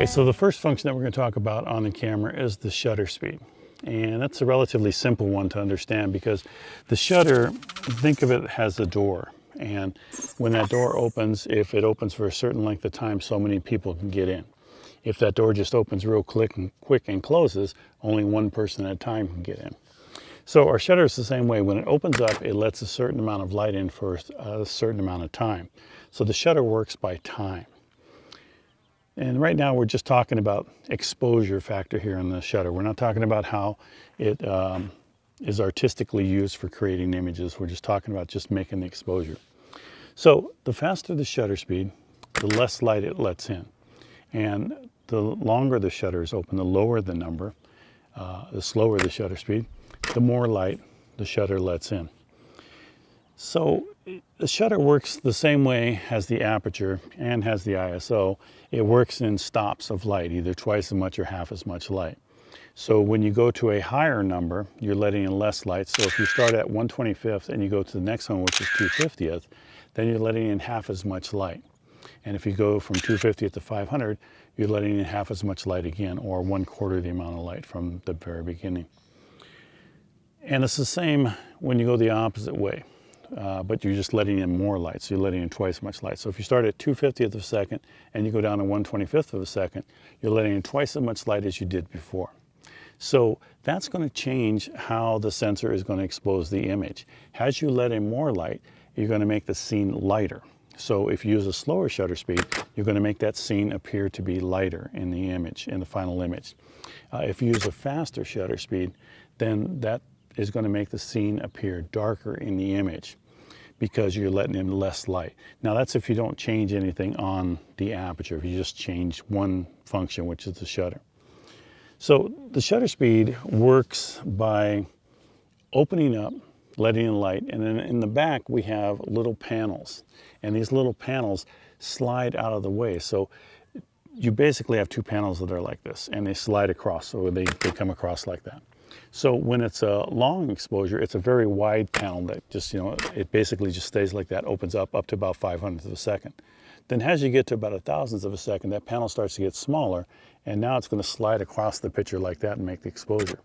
Okay, so the first function that we're going to talk about on the camera is the shutter speed. And that's a relatively simple one to understand because the shutter, think of it as a door. And when that door opens, if it opens for a certain length of time, so many people can get in. If that door just opens real quick and closes, only one person at a time can get in. So our shutter is the same way. When it opens up, it lets a certain amount of light in for a certain amount of time. So the shutter works by time. And right now we're just talking about exposure factor here on the shutter. We're not talking about how it is artistically used for creating images. We're just talking about just making the exposure. So the faster the shutter speed, the less light it lets in. And the longer the shutter is open, the lower the number, the slower the shutter speed, the more light the shutter lets in. So the shutter works the same way as the aperture and has the ISO. It works in stops of light, either twice as much or half as much light. So when you go to a higher number, you're letting in less light. So if you start at 1/25th and you go to the next one, which is 2/50th, then you're letting in half as much light. And if you go from 2/50th to 500, you're letting in half as much light again, or 1/4 the amount of light from the very beginning. And it's the same when you go the opposite way. But you're just letting in more light, so you're letting in twice as much light. So if you start at 2/50th of a second and you go down to 1/25th of a second, you're letting in twice as much light as you did before. So that's going to change how the sensor is going to expose the image. As you let in more light, you're going to make the scene lighter. So if you use a slower shutter speed, you're going to make that scene appear to be lighter in the image, in the final image. If you use a faster shutter speed, then that is going to make the scene appear darker in the image, because you're letting in less light. Now that's if you don't change anything on the aperture, if you just change one function, which is the shutter. So the shutter speed works by opening up, letting in light, and then in the back we have little panels. And these little panels slide out of the way. So you basically have two panels that are like this, and they slide across, so they come across like that. So when it's a long exposure, it's a very wide panel that just, it basically just stays like that, opens up to about 500th of a second. Then as you get to about 1,000th of a second, that panel starts to get smaller, and now it's going to slide across the picture like that and make the exposure.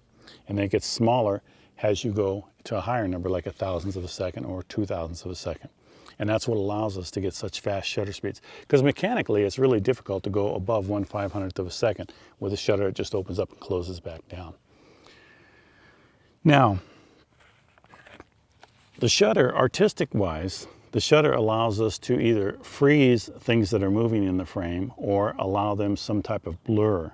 And then it gets smaller as you go to a higher number, like 1,000th of a second or 2,000ths of a second. And that's what allows us to get such fast shutter speeds. Because mechanically, it's really difficult to go above 1/500th of a second with a shutter that just opens up and closes back down. Now, the shutter, artistic-wise, the shutter allows us to either freeze things that are moving in the frame or allow them some type of blur.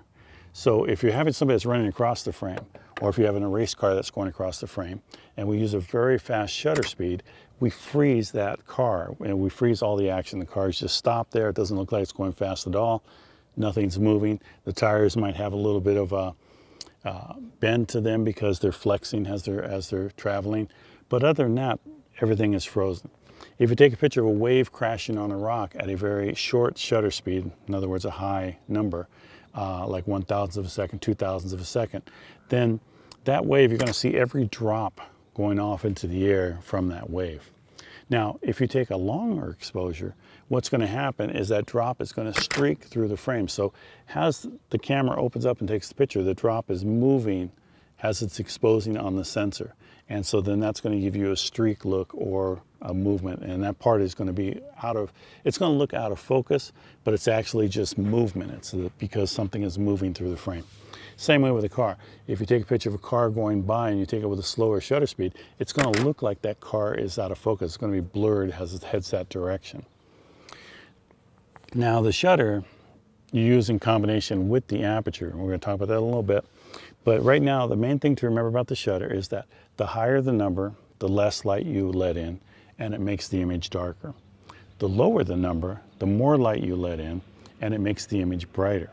So if you're having somebody that's running across the frame, or if you have an race car that's going across the frame, and we use a very fast shutter speed, we freeze that car, and we freeze all the action. The car's just stopped there. It doesn't look like it's going fast at all. Nothing's moving. The tires might have a little bit of a bend to them because they're flexing as they're traveling. But other than that, everything is frozen. If you take a picture of a wave crashing on a rock at a very short shutter speed, in other words, a high number, like 1,000th of a second, 2,000ths of a second, then that wave, you're going to see every drop going off into the air from that wave. Now, if you take a longer exposure, what's going to happen is that drop is going to streak through the frame. So as the camera opens up and takes the picture, the drop is moving as it's exposing on the sensor. And so then that's going to give you a streak look or a movement. And that part is going to be it's going to look out of focus, but it's actually just movement. It's because something is moving through the frame. Same way with a car. If you take a picture of a car going by and you take it with a slower shutter speed, it's going to look like that car is out of focus. It's going to be blurred as it heads that direction. Now the shutter you use in combination with the aperture. We're going to talk about that in a little bit. But right now, the main thing to remember about the shutter is that the higher the number, the less light you let in, and it makes the image darker. The lower the number, the more light you let in, and it makes the image brighter.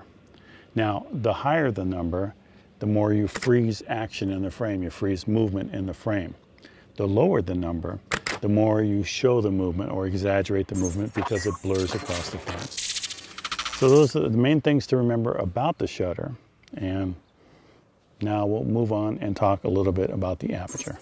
Now, the higher the number, the more you freeze action in the frame, you freeze movement in the frame. The lower the number, the more you show the movement or exaggerate the movement because it blurs across the frame. So those are the main things to remember about the shutter. And now we'll move on and talk a little bit about the aperture.